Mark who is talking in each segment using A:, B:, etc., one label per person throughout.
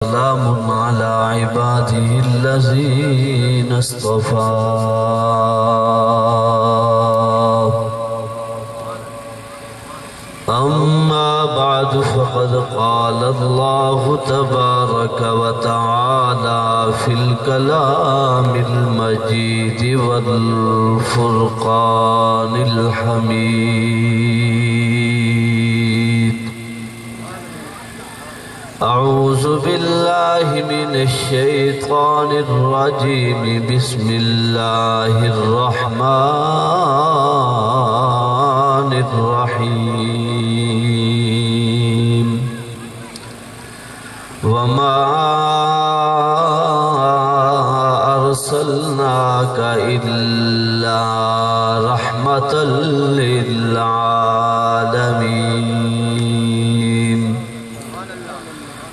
A: سلام على عباده الذين اصطفى أما بعد فقد قال الله تبارك وتعالى في الكلام المجيد والفرقان الحميد أعوذ بالله من الشيطان الرجيم بسم الله الرحمن الرحيم وما أرسلناك إلا رحمة للعالمين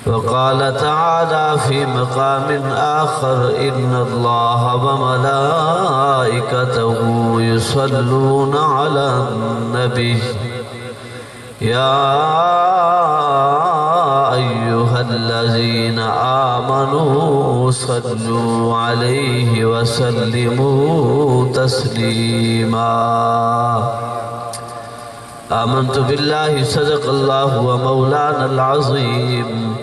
A: وقال تعالى في مقام آخر إن الله وملائكته يصلون على النبي يا أيها الذين آمنوا صلوا عليه وسلموا تسليما آمنت بالله صدق الله ومولانا العظيم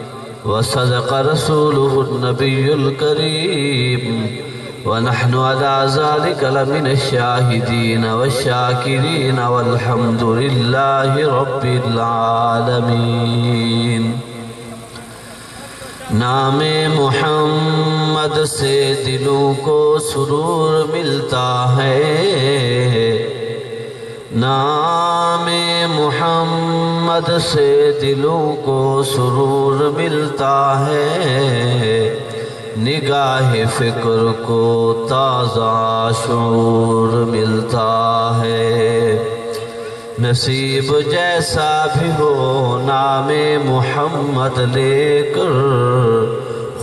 A: وصدق رسوله النبي الكريم ونحن على ذلك لمن الشاهدين والشاكرين والحمد لله رب العالمين نام محمد سے دلوں کو سرور ملتا ہے نام محمد سے دلوں کو سرور ملتا ہے نگاہ فکر کو تازہ شعور ملتا ہے نصیب جیسا بھی ہو نام محمد لے کر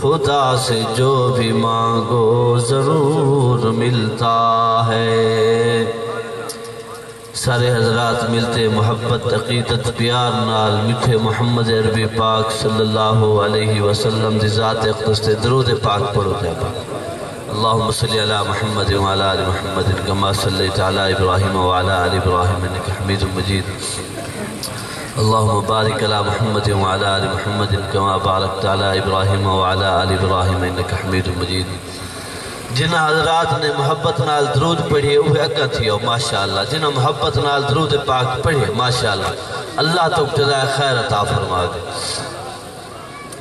A: خدا سے جو بھی مانگو ضرور ملتا ہے سارے حضرات ملتے محبت عقیدت پیار نال میٹھے محمد عربی پاک صلی اللہ علیہ وسلم دی ذات اقدس تے درود پاک پڑھو جا پاک اللہم صلی علی محمد وعلی آل محمد کما صلیت علی ابراہیم وعلی آل ابراہیم انک حمید مجید اللہم بارک علی محمد وعلی آل محمد کما بارکت علی ابراہیم وعلی آل ابراہیم انک حمید مجید جنہ حضرات نے محبت نال درود پڑھے اوہ اکا تھیو ماشاءاللہ جنہ محبت نال درود پاک پڑھے ماشاءاللہ اللہ تو ابتداء خیر عطا فرما دے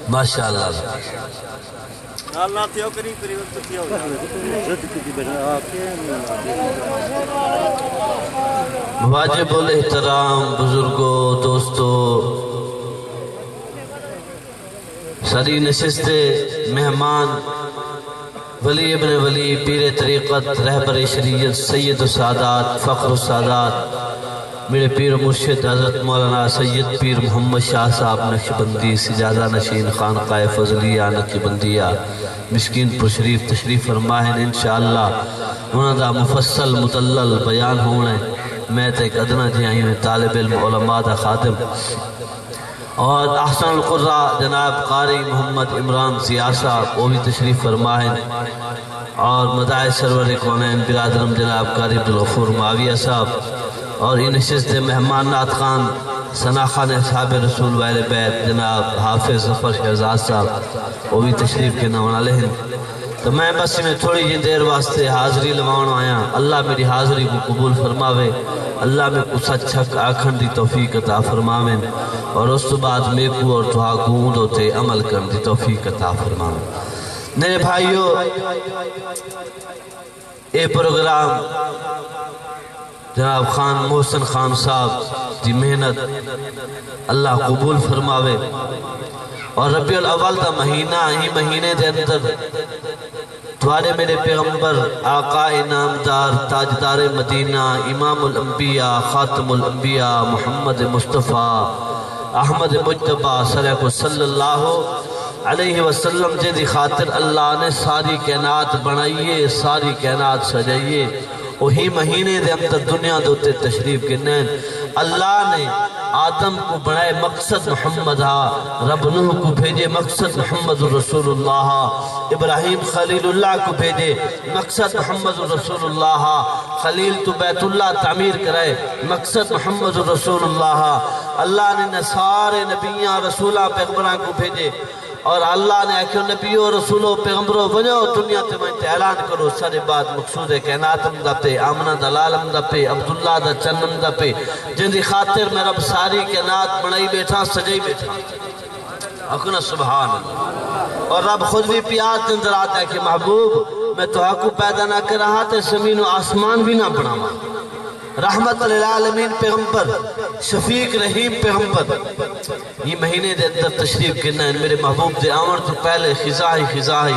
A: ماشاءاللہ اللہ تھیو کری وقت تھیو واجب الاحترام بزرگوں دوستو ساری نشست مہمان ولی ابن ولی پیر طریقت رہبر شریعت سید السادات فخر السادات میرے پیر مرشد حضرت مولانا سید پیر محمد شاہ صاحب نقشبندی سجادہ نشین خانقاہ فضلیہ نقشبندیہ مسکین پر شریف تشریف فرمائیں انشاءاللہ انہوں دا مفصل مطلل بیان ہونے میں ایک ادنا جی آئی میں طالب علم علماء دا خادم اور احسن القرآ جناب قاری محمد عمران ضیاء صاحب وہ بھی تشریف فرمائیں اور مداح سرور کونین برادرم جناب قاری عبدالغفور معاویہ صاحب اور ان نشست مہمان نات خان ثنا خان اصحاب رسول وائل بیت جناب حافظ ظفر شہزاد صاحب وہ بھی تشریف کے نوانا لہن تو میں بس میں تھوڑی جی دیر واسطے حاضری لواؤں آیا اللہ میری حاضری کو قبول فرماوے اللہ میں کو سچ چھک آکھن دی توفیق عطا فرماویں اور اس تو بعد میں کو اور تہا گوند ہوتے عمل کرن دی توفیق عطا فرماویں میرے بھائیو اے پروگرام جناب خان محسن خان صاحب دی محنت اللہ قبول فرماوے اور ربیع الاول دا مہینہ ہی مہینے دے اندر تمہارے میرے پیغمبر آقا انعامدار تاجدار مدینہ امام الانبیاء خاتم الانبیاء محمد مصطفیٰ احمد مجتبہ صلی اللہ علیہ وسلم جی خاطر اللہ نے ساری کائنات بنائیے ساری کائنات سجائیے وہی مہینے دے اندر دنیا دوتے تشریف کے نین اللہ نے آدم کو بنائے مقصد محمد ہا، رب نوح کو بھیجے مقصد محمد رسول اللہ ہا، ابراہیم خلیل اللہ کو بھیجے مقصد محمد رسول اللہ ہا، خلیل تو بیت اللہ تعمیر کرائے مقصد محمد رسول اللہ ہا۔ اللہ نے سارے نبیاں رسولہ پیغمبران کو بھیجے اور اللہ نے کہ نبیوں رسولوں پیغمبروں بنو دنیا تے میں اعلان کرو سارے بات مقصود کائنات دا پہ آمنہ دا لالم دا پہ عبداللہ دا چنم دا پہ جن دی خاطر میں رب ساری کائنات بنائی بیٹھا سجائی بیٹھا اکنا سبحان اللہ۔ اور رب خود بھی پیار تنظر آتا ہے کہ محبوب میں تو حقو پیدا نہ کر رہا تھے زمین و آسمان بھی نہ بناوا، رحمت للعالمین پیغمبر، شفیق رحیم پیغمبر، یہ مہینے دے اندر تشریف کرنا ہے۔ میرے محبوب دے آمر تو پہلے خزائی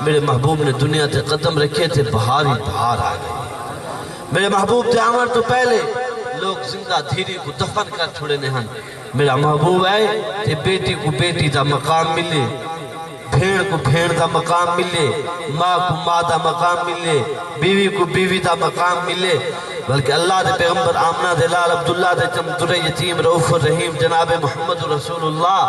A: میرے محبوب نے دنیا تے قدم رکھے تھے، بہار ہی بہار آ گئی۔ میرے محبوب دے آمر تو پہلے لوگ زندہ دھیری کو دفن کر چھوڑے نہیں۔ میرا محبوب ہے کہ بیٹی کو بیٹی دا مقام ملے، بھیڑ کو بھیڑ دا مقام ملے، ماں کو ماں دا مقام ملے، بیوی کو بیوی دا مقام ملے، بلکہ اللہ دے پیغمبر آمنہ دے لال عبداللہ دے در یتیم رؤوف الرحیم جناب محمد رسول اللہ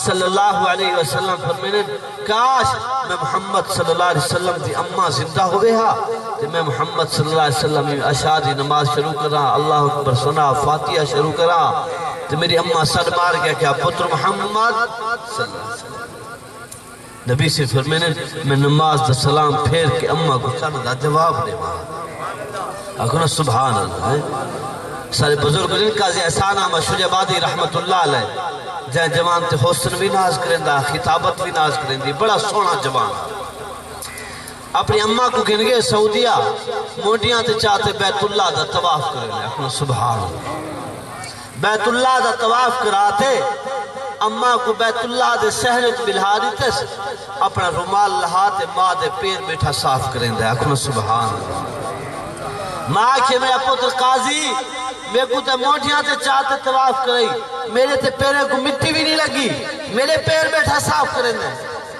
A: صلی اللہ علیہ وسلم فرمینے کاش میں محمد صلی اللہ علیہ وسلم دی اماں زندہ ہوئے ہاں تو میں محمد صلی اللہ علیہ وسلم اشاری نماز شروع کر رہا، اللہ اکبر سنا فاتحہ شروع کر رہا تو میری اماں سر مار گیا کہ پتر محمد صلی اللہ علیہ وسلم نبی سے فرمینے میں نماز دا سلام پھیر کے اماں کو چاند دا جواب دے ماں اکنا سبحان اللہ۔ سارے بزرگ جن قاضی احسان احمد شجابادی رحمت اللہ علیہ جائے جوان تے حسن بھی ناز کریں دا، خطابت بھی ناز کریں دی، بڑا سونا جوان اپنی اماں کو کہنے گے سعودیہ موٹیاں تے چاہتے بیت اللہ دا طواف کریں لے اکنا سبحان اللہ۔ بیت اللہ دا طواف کراتے اماں کو بیت اللہ دے سہرت بلہاری تس اپنا رومال لہاتے ماں دے پیر بیٹھا صاف کریں دے اکنا سبحان اللہ۔ ماں کہ میرا پتر قاضی میں کو تے موٹیاں تے چاہتے طواف کرائی میرے تے پیرے کو مٹی بھی نہیں لگی میرے پیر بیٹھا صاف کریں دے۔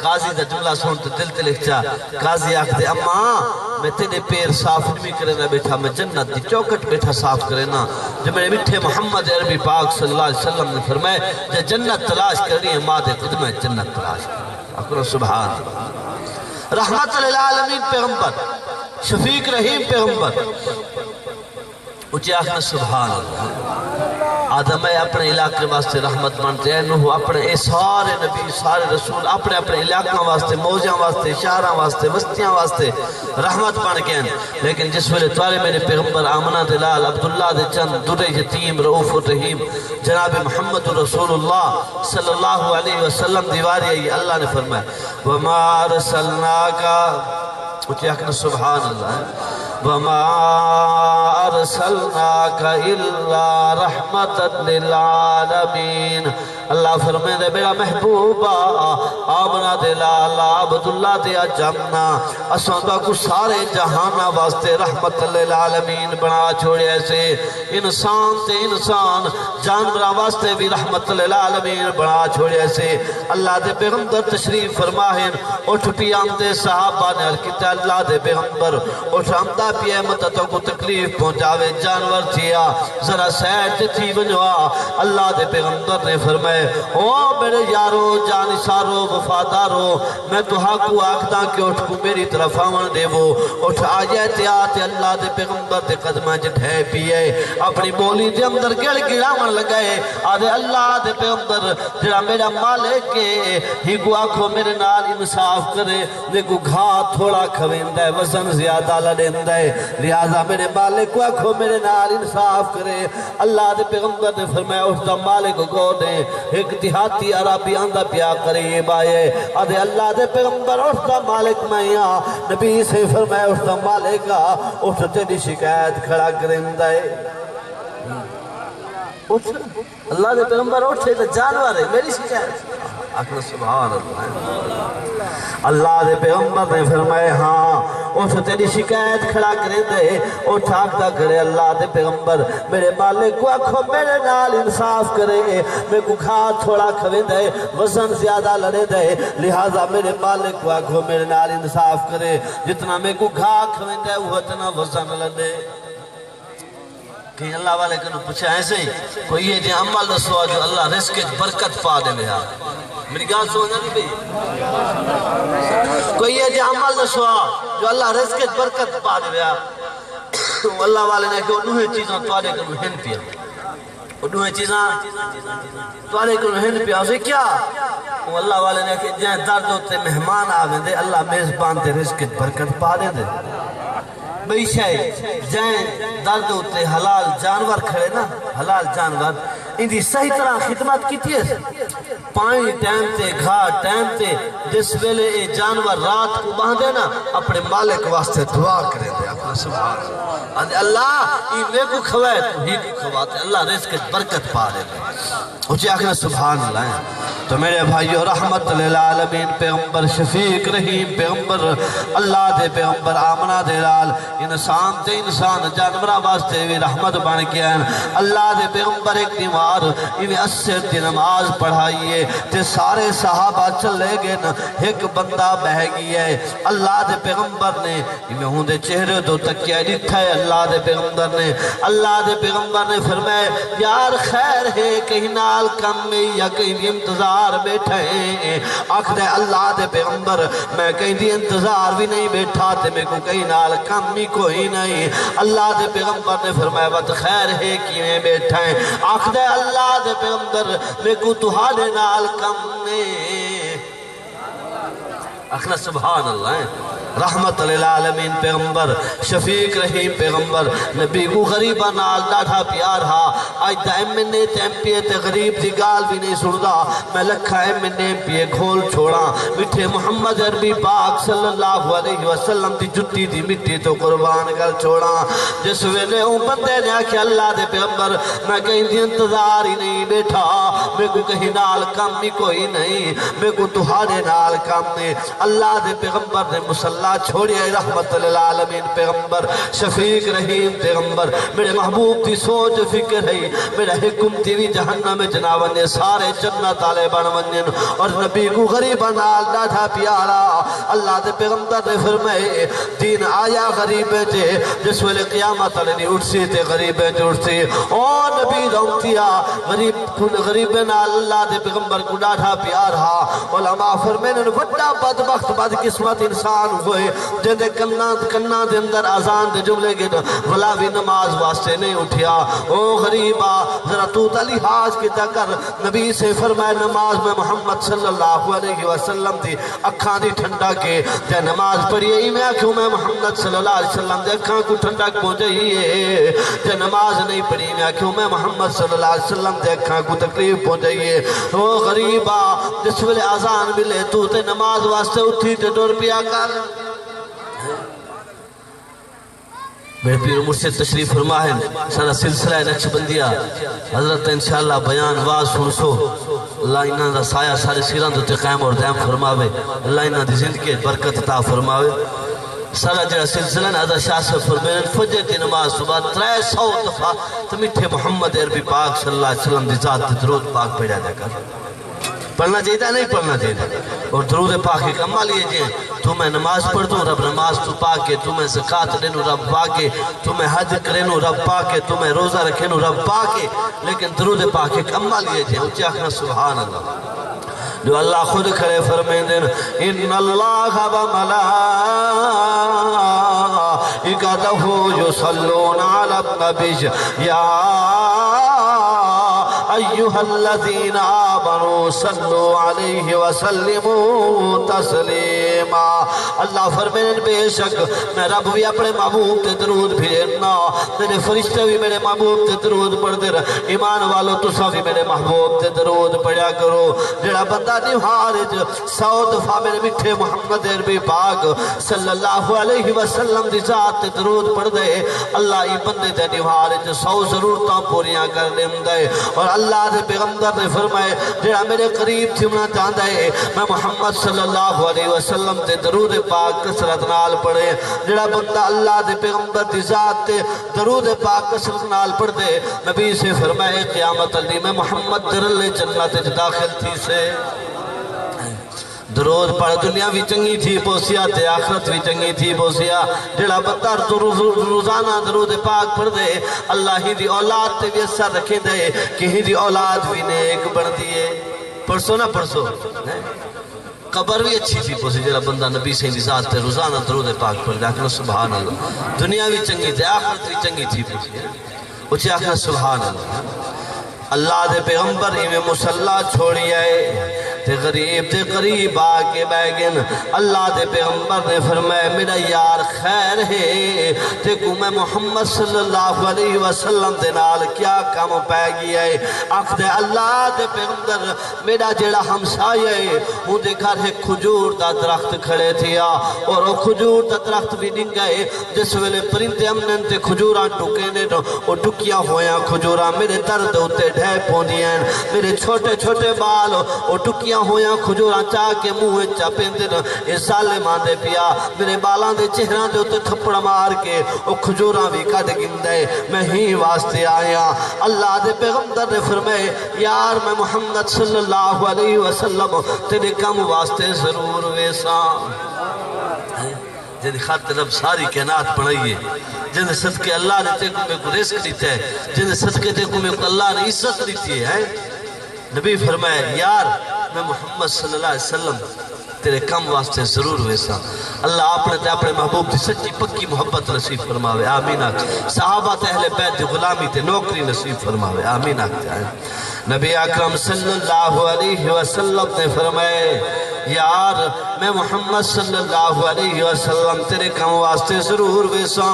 A: قاضی دا جملہ سنتے دل تے لکھ چاہ قاضی آکھ دے اماں میں تینے پیر صاف نہیں کرنا بیٹھا میں جنت دی چوکٹ بیٹھا صاف کرنا جو میرے مٹھے محمد عربی پاک صلی اللہ علیہ وسلم نے فرمائے جو جنت تلاش کرنی ہے ماں دے قدمہ جنت تلاش کرنی اکرو سبحان اللہ۔ رحمت للعالمین پیغمبر شفیق رحیم پیغمبر اچھے آخنا سبحان اللہ۔ آدم ہے اپنے علاقے واسطے رحمت مانتے ہیں، نوح اپنے اے سارے نبی سارے رسول اپنے اپنے علاقوں واسطے موجاں واسطے شہراں واسطے وستیاں واسطے رحمت بن گئے ہیں، لیکن جس ویلے توارے میرے پیغمبر آمنہ دلال عبداللہ دے چند در یتیم رؤوف الرحیم جناب محمد رسول اللہ صلی اللہ علیہ وسلم دیواری آئی اللہ نے فرمایا وَمَا أَرْسَلْنَاكَ اچھے آخنا سبحان اللہ وَمَا أَرْسَلْنَاكَ إِلَّا رَحْمَةً لِلْعَالَمِينَ۔ اللہ فرمائے دے میرا محبوبہ آمنہ دے لالا عبداللہ دے جمنا اساں کو سارے جہانہ واسطے رحمت للعالمین بنا چھوڑے ایسے انسان تے انسان جانورہ واسطے بھی رحمت للعالمین بنا چھوڑے ایسے اللہ دے پیغمبر تشریف فرماہن اٹھ پیام دے صحابہ نے عرکت اللہ دے پیغمبر اٹھ ہمدہ پی احمدتوں کو تکلیف پہنچاوے جانور تھیا ذرا سیٹ تھی بنوا اللہ دے پیغمبر نے فرمائے او میرے یارو جانسارو وفادارو میں تو حقو آکھتا کہ اٹھ کو میری طرف آمن دے وہ اٹھ آجے آتے اللہ دے پیغمبر دے قدمہ جٹھے پیئے اپنی بولی دے اندر گڑ گڑامن لگائے آدھے اللہ دے پیغمبر جڑا میرا مالک کے ہی کو آکھو میرے نال انصاف کرے دیکھو گھا تھوڑا کھویندہ ہے وزن زیادہ لڑیندہ ہے لہذا میرے مالک کو آکھو میرے نال انصاف کرے اللہ دے پیغمبر نے فرمایا اٹھتا مالک کو دے ایک دیہاتی عربی آندہ پیا قریب آئے آدھے اللہ دے پیغمبر اٹھتا مالک میں یہاں نبی سے فرمایا اٹھتا مالک اٹھ تیری شکایت کھڑا کرندہ ہے اٹھ اللہ دے پیغمبر اٹھے تو جانور ہے میری شکایت اکھنا سبحان اللہ اللہ دے پیغمبر نے فرمائے ہاں اٹھ تیری شکایت کھڑا کرے دے اٹھ آکھتا کرے اللہ دے پیغمبر میرے مالک کو آکھو میرے نال انصاف کرے میں کو کھا تھوڑا کھوے دے وزن زیادہ لڑے دے لہذا میرے مالک کو آکھو میرے نال انصاف کرے جتنا میں کو کھا کھوے دے وہ اتنا وزن لڑے کہ اللہ والے کنو پوچھا ایسے ہی کوئی یہ جی عمل دسوا جو اللہ رزق برکت پا دے لیا میری گاہ سوچنا نہیں بھئی کوئی یہ جی عمل دسوا جو اللہ رزق برکت پا دے لیا اللہ والے نے کہ انہوں چیزاں توارے کنو ہن پیا انہوں چیزاں توارے کنو ہن پیا اسے کیا اللہ والے نے کہ جائیں درد ہوتے مہمان آویں دے اللہ میزبان دے رزق برکت پا دے دے بھئی شاید جائیں درد ہوتے حلال جانور کھڑے نا حلال جانور ان دی صحیح طرح خدمت کی تھی ہے پانی ٹائم تے گھا ٹائم تے جس ویلے اے جانور رات کو باندھے نا اپنے مالک واسطے دعا کرے دے اپنا سبحان اللہ یہ میں کو کھوائے تو ہی کو کھواتے اللہ رزق برکت پا دے دے اچھے آخنا سبحان اللہ ہے تو میرے بھائیو رحمت للعالمین پیغمبر شفیق رحیم پیغمبر اللہ دے پیغمبر آمنہ دے لال انسان تے انسان جانورہ واسطے بھی رحمت بن کے ہیں اللہ دے پیغمبر ایک دیوار انہیں 80 دی نماز پڑھائیے تے سارے صحابہ چلے گئے نا ایک بندہ بہ گئی ہے اللہ دے پیغمبر نے انہیں ہوں دے چہرے دو تکیہ لکھا ہے اللہ دے پیغمبر نے فرمائے یار خیر ہے کہیں نال کم میں یا کہیں انتظار بیٹھے ہیں آخر اللہ دے پیغمبر میں کہیں دی انتظار بھی نہیں بیٹھا تے میں کو کہیں نال کم بھی کوئی نہیں اللہ دے پیغمبر نے فرمایا وقت خیر ہے کیویں بیٹھا ہے آخر اللہ دے پیغمبر میں کو تہاڈے نال کم نہیں آخر سبحان اللہ ہے رحمت للعالمین پیغمبر شفیق رحیم پیغمبر نبی کو غریبہ نال ڈاڑھا پیار ہا آج دا ایم این پی تے غریب دی گال بھی نہیں سڑدا میں لکھا ایم این پی گھول چھوڑا مٹھے محمد عربی پاک صلی اللہ علیہ وسلم دی جتی دی مٹی تو قربان کر چھوڑا جس ویلے ہوں بندے نے آکھے اللہ دے پیغمبر میں کہیں دی انتظار ہی نہیں بیٹھا میں کو کہیں نال کم بھی کوئی نہیں میں کو تہاڈے نال کم نہیں اللہ دے پیغمبر نے مسلح چھوڑیا رحمت للعالمین پیغمبر شفیق رحیم پیغمبر میرے محبوب دی سوچ فکر ہے میرا حکم تیوی جہنم میں جناون نے سارے جنت آلے بن ونجن اور نبی کو غریبہ نال ڈاڑھا پیارا اللہ دے پیغمبر نے فرمائے دین آیا غریب جے جس ویلے قیامت علی نہیں اٹھسی تے غریب جے اٹھسی اور نبی دونتیا غریب نال اللہ دے پیغمبر کو ڈاڑھا پیارا علماء فرمائے بڑا بدبخت بدقسمت انسان ہوئے جدے کنہ دے اندر آزان دے جملے گے غلاوی نماز واسطے نہیں اٹھیا او غریبہ ذرا تو تلیحاظ کی تکر نبی سے فرمائے نماز میں محمد صلی اللہ علیہ وسلم تھی اکھاں دی ٹھنڈا کے تے نماز پڑھئے ہی میں آکھوں میں محمد صلی اللہ علیہ وسلم دے اکھاں کو ٹھنڈا پہنچئیے تے نماز نہیں پڑھی میں آکھوں میں محمد صلی اللہ علیہ وسلم دے اکھاں کو تکلیف پہنچئیے او غریبہ جس ویلے آزان ملے تو تے نماز واسطے اٹھی تے ڈور پیا کر میرے پیر مرشد تشریف فرما ہے سارا سلسلہ نقشبندیہ حضرت انشاءاللہ بیان واز سنسو اللہ انہاں دا سایہ سارے سیران دوتے قائم اور دائم فرماوے اللہ انہاں دی زندگی برکت عطا فرماوے سارا جڑا سلسلہ حضرت شاہ سے فرمائے فجر دی نماز صبح 300 دفعہ تو میٹھے محمد عربی پاک صلی اللہ علیہ وسلم دی ذات درود پاک پڑھا جا کر پڑھنا چاہیے نہیں پڑھنا چاہیے اور درود پاک ایک عمل یہ جائیں تو میں نماز پڑھ دوں رب نماز تو پاکے تو میں زکاة دینو رب پاکے تو میں حج کرینو رب پاکے تو میں روزہ رکھینو رب پاکے لیکن درود پاک ایک عمل یہ جائیں اچھے آخنا سبحان اللہ جو اللہ خود کھڑے فرمائیں دین ان اللہ و ملائکتہ یصلون علی النبی یا ایوہ الذین آمنوا صلو علیہ وسلموا تسلیما اللہ فرمائے بے شک میں رب بھی اپنے محبوب تے درود بھیجنا میرے فرشتے بھی میرے محبوب تے درود پڑھتے رہ ایمان والو تسا بھی میرے محبوب تے درود پڑھیا کرو جڑا بندہ نوحارج 100 دفعہ میرے مٹھے محمد عربی پاک صلی اللہ علیہ وسلم دی ذات تے درود پڑھ دے اللہ ای بندے تے نوحارج 100 ضرورتاں پوریاں کر لیں دے اور اللہ دے پیغمبر نے فرمائے جڑا میرے قریب تھمنا چاہتا ہے میں محمد صلی اللہ علیہ وسلم تے درود پاک کسرت نال پڑھے جڑا بندہ اللہ دے پیغمبر دی ذات تے درود پاک کسرت نال پڑھ دے نبی سے فرمائے قیامت علی میں محمد درل جنت داخل تھی سے درود پڑھ دنیا بھی چنگی تھی پوسیا تے آخرت بھی چنگی تھی پوسیا جڑا بندہ روزانہ درود پاک پڑھ دے اللہ ہی دی اولاد تے بھی اثر رکھے دے کہ ہی دی اولاد بھی نیک بن دیے پرسو نہ پرسو قبر بھی اچھی تھی پوسی جڑا بندہ نبی سے ذات تے روزانہ درود پاک پڑھ دے آخر سبحان اللہ دنیا بھی چنگی تھی آخرت بھی چنگی تھی پوسی اچھے آخر سبحان اللہ اللہ دے پیغمبر میں مسلح چھوڑی آئے تے غریب تے قریب آکے بیگن اللہ دے پیغمبر نے فرمایا میرا یار خیر ہے تے کو میں محمد صلی اللہ علیہ وسلم دے نال کیا کام پہ گیا ہے آکھ دے اللہ دے پیغمبر میرا جیڑا ہمسایہ ہے وہ دے گھر ہے کھجور دا درخت کھڑے تھیا اور وہ کھجور دا درخت بھی ڈنگ گئے جس ویلے پرندے امنن تے کھجوراں ٹکے نے وہ ٹکیا ہویا کھجوراں میرے درد ہوتے ڈھے پوندیاں میرے چھوٹے چھوٹے بال وہ ٹکیا ہویا کھجوراں چاہ کے موہ چاپیں دن اس سالے مان دے پیا میرے بالاں دے چہران دے ہوتے تھپڑ مار کے وہ کھجوراں بھی کٹ گندے میں ہی واسطے آیا اللہ دے پیغمبر نے فرمائے یار میں محمد صلی اللہ علیہ وسلم تیرے کم واسطے ضرور ویسا جن خاطر رب ساری کائنات بنائیے جن صدقے اللہ نے تے کو میں کو رزق دیتا ہے جن صدقے تے کو میں کو اللہ نے عزت دیتی ہے نبی فرمائے یار میں محمد صلی اللہ علیہ وسلم تیرے کم واسطے ضرور ویسا اللہ اپنے محبوب دی سچی پکی محبت نصیب فرماوے آمین آکھ صحابہ تے اہل بیت دی غلامی تے نوکری نصیب فرماوے آمین آکھ نبی اکرم صلی اللہ علیہ وسلم نے فرمائے یار میں محمد صلی اللہ علیہ وسلم تیرے کم واسطے ضرور ویسا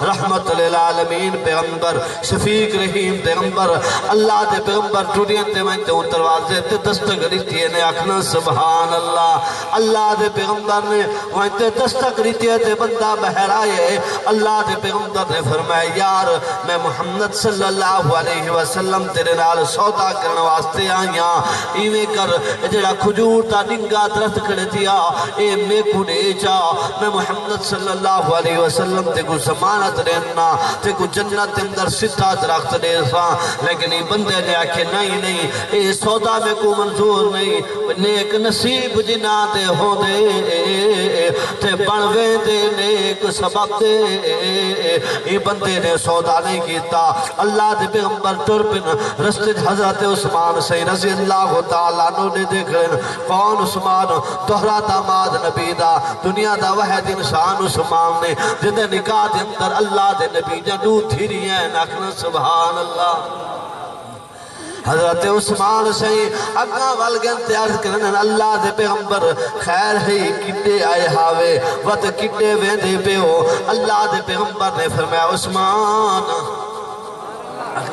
A: رحمت للعالمین پیغمبر شفیق رحیم پیغمبر اللہ دے پیغمبر دنیا تے میں تے ان دروازے تے دستک ریتی نے آکھنا سبحان اللہ اللہ دے پیغمبر نے وہاں تے دستک ریتی تے بندہ بہر آئے اللہ دے پیغمبر نے فرمایا یار میں محمد صلی اللہ علیہ وسلم تیرے نال سودا کرنے واسطے آئیاں ایویں کر جڑا کھجور تا ڈنگا درخت کھڑے دیا اے میں کو دے جا میں محمد صلی اللہ علیہ وسلم تے کو ضمانت دینا تے کو جنت اندر سدھا درخت دے سا لیکن یہ بندے نے آکھے نہیں اے سودا میں کو منظور نہیں نیک نصیب جنا دے ہو دے تے بنوے دے نیک سبب دے یہ بندے نے سودا نہیں کیتا اللہ دے پیغمبر تربن رستے حضرت عثمان سے رضی اللہ تعالیٰ نے دیکھ رہے کون عثمان دہرا داماد نبی دا دنیا دا واحد انسان عثمان نے جن نکاح دے اندر اللہ دے نبی جنو تھیری ہیں ناکنا سبحان اللہ حضرت عثمان سے اگاں والگن تیار کرنے اللہ دے پیغمبر خیر ہے کٹے آئے ہاوے وقت کٹے ویندے پہ ہو اللہ دے پیغمبر نے فرمایا عثمان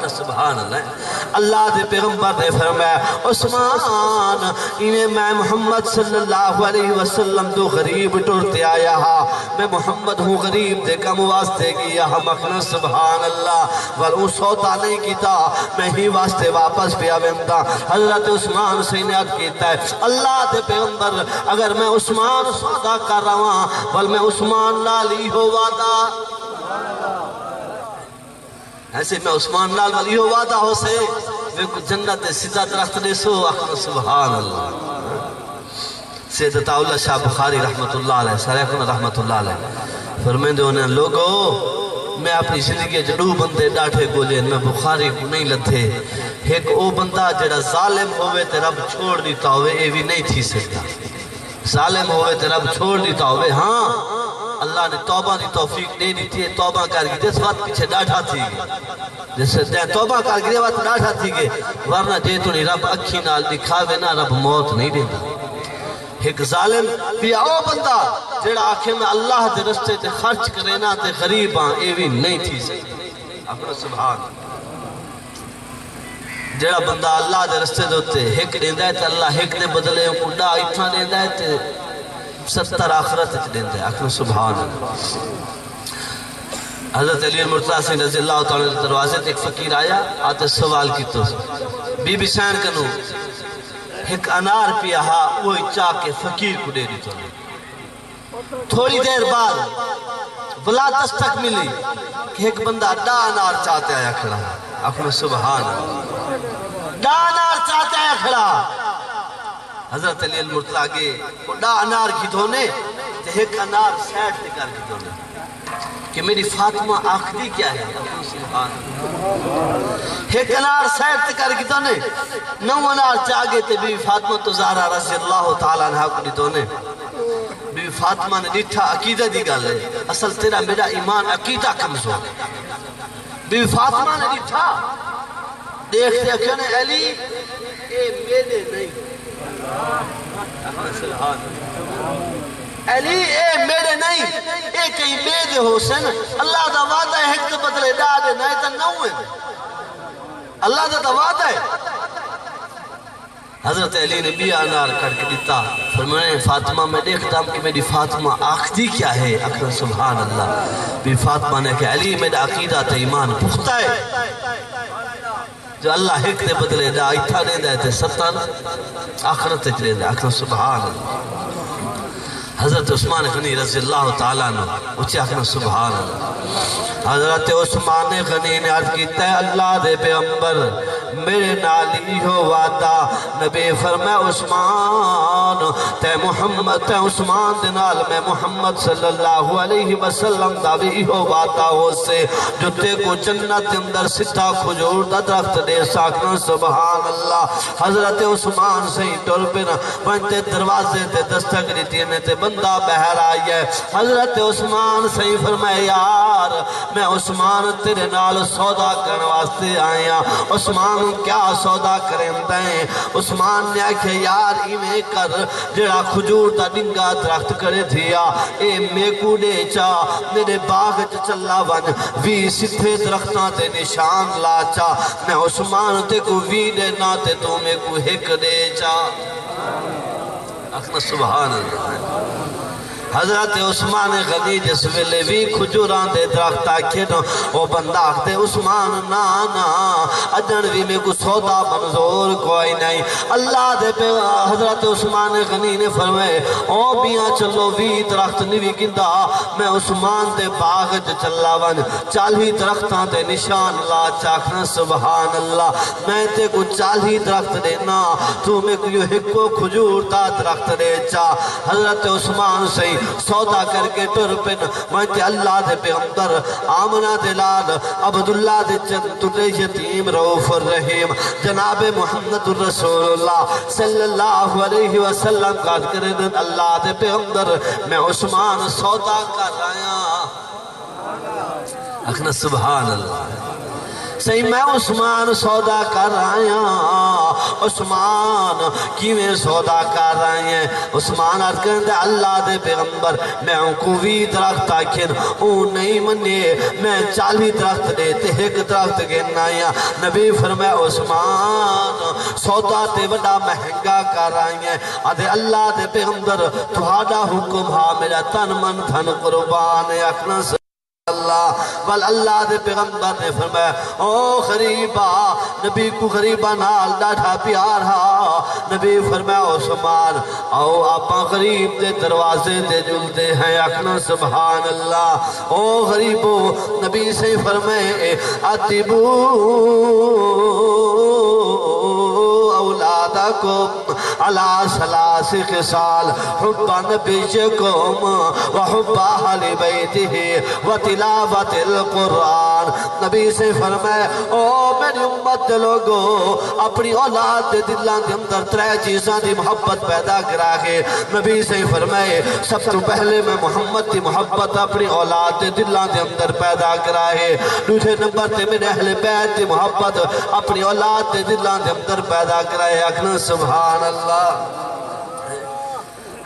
A: سبحان اللہ اللہ دے پیغمبر نے فرمایا عثمان انہیں میں محمد صلی اللہ علیہ وسلم دو غریب ٹورتے آیا ہاں میں محمد ہوں غریب دے کم واسطے کیا ہم اکھنا سبحان اللہ ورہوں سوتا نہیں کیتا میں ہی واسطے واپس پہ آویمتا حضرت عثمان سے نیاد کیتا ہے اللہ دے پیغمبر اگر میں عثمان سوتا کر رہا ہوں بل میں عثمان لالی ہو وعدہ ایسے میں عثمان لال ولی ہو وعدہ ہو سے میں کو جنت سدھا درخت دے سو اکھنا سبحان اللہ سید عطاءاللہ شاہ بخاری رحمت اللہ علیہ سریکن رحمت اللہ علیہ فرمین دے انہیں لوگو میں اپنی زندگی جڑو بندے ڈاٹھے گولے میں بخاری کو نہیں لدھے ایک او بندہ جڑا ظالم ہوئے تے رب چھوڑ دیتا ہوئے اے بھی نہیں تھی سکتا ظالم ہوئے تے رب چھوڑ دیتا ہوئے ہاں اللہ نے توبہ دی توفیق دے دی تھی توبہ کر گئی جس وقت پیچھے ڈاٹھا تھی جس سے توبہ کر گئی وقت ڈاٹھا تھی گئے ورنہ جے تو نہیں رب اکھی نال دکھاوے نا رب موت نہیں دیتا ایک ظالم بھی آؤ بندہ جیڑا آنکھیں میں اللہ دے رستے تے خرچ کرے نا تے غریباں اے بھی نہیں تھی سکتا اپنا سبحان جیڑا بندہ اللہ دے رستے دے ہوتے ایک دیندہ ہے تے اللہ ایک دے بدلے کنڈا اتنا دیندہ ہے تے 70 آخرت دیندہ ہے اپنا سبحان حضرت علی المرتضی رضی اللہ تعالیٰ دروازے تے ایک فقیر آیا آتے سوال کی تو بی بی سین کنو ایک انار پیا ہا وہی چاہ کے فقیر کو دے دی تو تھوڑی دیر بعد بلا دستک ملی کہ ایک بندہ ڈا انار چاہتے آیا کھڑا اپنا سبحان ڈا انار چاہتے آیا کھڑا حضرت علی المرتضی آگے کڈا انار کی دھونے تے ایک انار سیٹ تے کر کی دھونے کہ میری فاطمہ آخری کیا ہے ایک انار سیٹ تے کر کی دھونے نو انار چاگے تے بی فاطمہ تو زہرا رضی اللہ تعالیٰ عنہ کو دھونے بی فاطمہ نے ڈٹھا عقیدہ دی گل ہے اصل تیرا میرا ایمان عقیدہ کمزور بی فاطمہ نے ڈٹھا دیکھتے کہنے علی اے میرے نہیں علی اے میرے نہیں اے کہیں میرے حسین اللہ دا وعدہ ہے ایک بدلے ڈالے نہیں تو نو ہے اللہ دا وعدہ ہے حضرت علی نے بھی انار کر کے دیتا فرمانے فاطمہ میں دیکھتا ہوں کہ میری فاطمہ آخری کیا ہے اکبر سبحان اللہ بھی فاطمہ نے کہ علی میرا عقیدہ تے ایمان پختہ ہے جو اللہ ایک دے بدلے دا ایتھا دے دا تے ستر آخرت دے دا اکبر سبحان اللہ حضرت عثمان غنی رضی اللہ تعالیٰ عنہ اچھے اکبر سبحان اللہ حضرت عثمان غنی نے عرض کیتا ہے اللہ دے پیغمبر میرے نالی ہو وعدہ نبی فرمائے عثمان تے محمد تے عثمان دنال میں محمد صلی اللہ علیہ وسلم داوی ہو وعدہ ہو سے جو تے کو جنت اندر ستا کھجور دا درخت دے ساکنا سبحان اللہ حضرت عثمان سے ٹر پنا بنتے دروازے تے دستک دیتی تے بندہ بہر آئی ہے حضرت عثمان سے فرمائے یار میں عثمان تیرے نال سودا کرنے واسطے آیا عثمان کیا سودا کریں دیں عثمان نے آکھے یار ایمیں کر جڑا کھجور دا ڈنگا درخت کرے دیا اے میں کو دے چا میرے باغ چلا ون وی ستھے درختاں تے نشان لا چا میں عثمان تے کو وی دے نا تے تو میں کو ہک دے چا اکبر سبحان اللہ حضرت عثمان غنی جس ویلے بھی کھجوران دے درخت آکھے نو وہ بندہ آکھتے عثمان نانا اجن بھی میں کو سودا منظور کوئی نہیں اللہ دے پہ حضرت عثمان غنی نے فرمائے او بیاں چلو بھی درخت نوی گندہ میں عثمان دے باغ چلا ون 40 درختاں دے نشان لا چاکنا سبحان اللہ میں تے کو 40 درخت دینا تو میں کو یہ ہکو کھجور دا درخت دے چا حضرت عثمان سے سودا کر کے ٹر پن مانتے اللہ دے پیغمبر آمنہ دلال عبداللہ دے چند یتیم رؤوف الرحیم جناب محمد الرسول اللہ صلی اللہ علیہ وسلم قاد کریں اللہ دے پیغمبر میں عثمان سودا کر رہا اکھنا سبحان اللہ صحیح میں عثمان سودا کر رہا عثمان کیویں سودا کر رہے ہیں عثمان عرض کرتے اللہ دے پیغمبر میں کوئی درخت آکھن او نہیں منے میں 40 درخت دیتے ایک درخت گننا یا نبی فرمائے عثمان سودا تے بڑا مہنگا کر رہے ہیں آدھے اللہ دے پیغمبر تہاڈا حکم ہا میرا تن من دھن قربان اکھنا اللہ بل اللہ دے پیغمبر نے فرمایا او غریبہ نبی کو غریبہ نال ڈاٹھا پیار ہا نبی فرمایا عثمان او آپا غریب دے دروازے دے جلدے ہیں اکنا سبحان اللہ او غریبو نبی سے فرمائے اتبو اولادکم علی ثلاث خصال حب نبیکم وحب اہل بیتہ وتلاوت القرآن نبی سے فرمائے او میری امت دے لوگو اپنی اولاد دے دلان دے اندر 3 چیزاں دی محبت پیدا کرا کے نبی سے فرمائے سب تو پہلے میں محمد دی محبت اپنی اولاد دے دلان دے اندر پیدا کرا ہے دوسرے نمبر تے میرے اہل بیت دی محبت اپنی اولاد دے دلان دے اندر پیدا کرا ہے اکھنا سبحان اللہ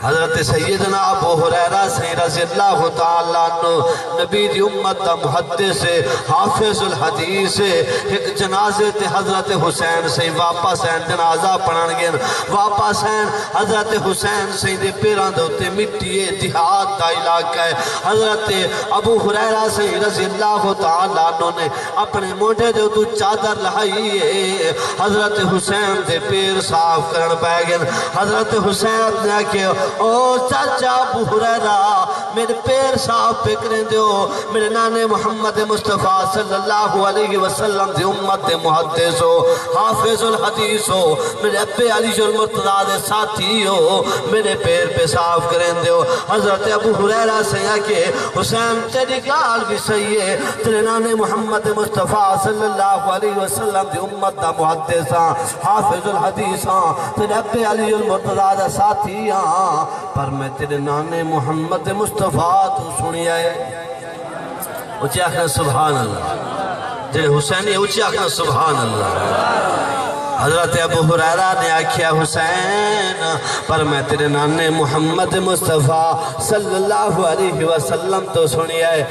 A: حضرت سیدنا ابو ہریرہ سے رضی اللہ تعالیٰ عنہ نبی دی امت محدث حافظ الحدیث ایک جنازے تے حضرت حسین سے واپس ہیں جنازہ پڑھن گئے واپس ہیں حضرت حسین سے دے پیران دوتے مٹی اتحاد دا علاقہ ہے حضرت ابو ہریرہ سے رضی اللہ تعالیٰ عنہ نے اپنے موٹے دے تو چادر لہائی ہے حضرت حسین دے پیر صاف کرن پہ گئے حضرت حسین نے کہ او چاچا ابو ہریرہ میرے پیر صاف پہ کریں دیو میرے نانے محمد مصطفیٰ صلی اللہ علیہ وسلم دی امت دے محدث ہو حافظ الحدیث ہو میرے ابے علی المرتضیٰ دے ساتھی ہو میرے پیر پہ صاف کریں دیو حضرت ابو ہریرہ سے کہ حسین تیری گال بھی صحیح ہے تیرے نانے محمد مصطفیٰ صلی اللہ علیہ وسلم دی امت دا محدث ہاں حافظ الحدیث ہاں تیرے ابے علی المرتضیٰ دے ساتھی ہاں پر میں تیرے نانے محمد مصطفیٰ تو سنی آئے اچھی آخنا سبحان اللہ تیرے حسینی اچھی آخنا سبحان اللہ حضرت ابو ہریرہ نے آکھیا حسین پر میں تیرے نانے محمد مصطفیٰ صلی اللہ علیہ وسلم تو سنی آئے